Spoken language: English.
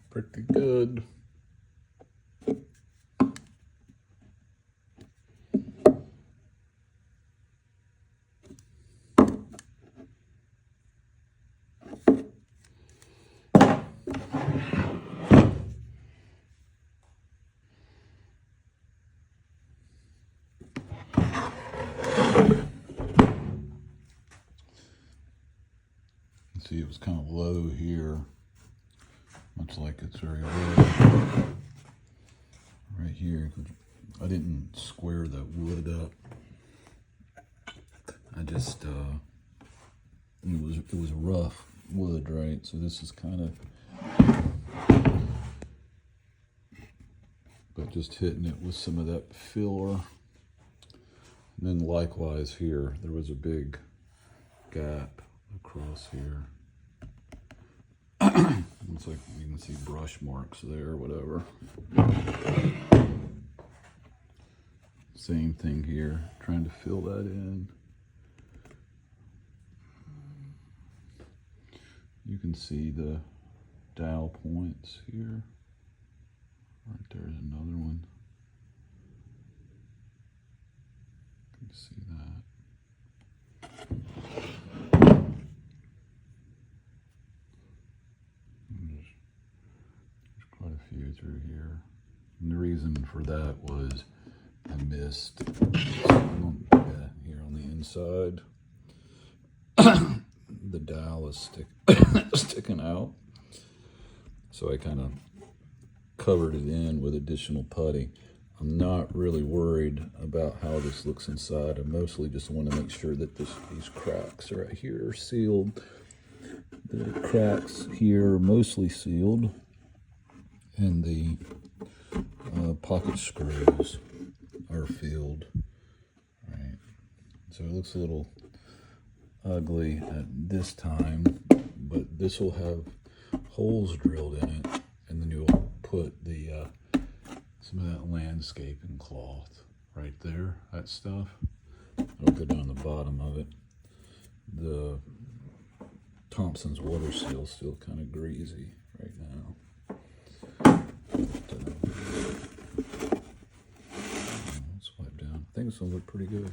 pretty good. See, it was kind of low here, much like it's very low right here. I didn't square the wood up. I just it was rough wood, right? So this is kind of, but just hitting it with some of that filler. And then likewise here, there was a big gap across here. Looks like you can see brush marks there or whatever. Same thing here, trying to fill that in. You can see the dowel points here. Right there's another one. You can see that. There's quite a few through here. And the reason for that was I missed here on the inside. The dowel is sticking out, so I kind of covered it in with additional putty. I'm not really worried about how this looks inside. I mostly just want to make sure that these cracks right here are sealed. The cracks here are mostly sealed, and the pocket screws are filled. Right, so it looks a little ugly at this time, but this will have holes drilled in it, and then you'll put the some of that landscaping cloth right there, that stuff. It'll go down the bottom of it. The Thompson's water seal is still kind of greasy right now. Let's wipe down. I think it's gonna look pretty good.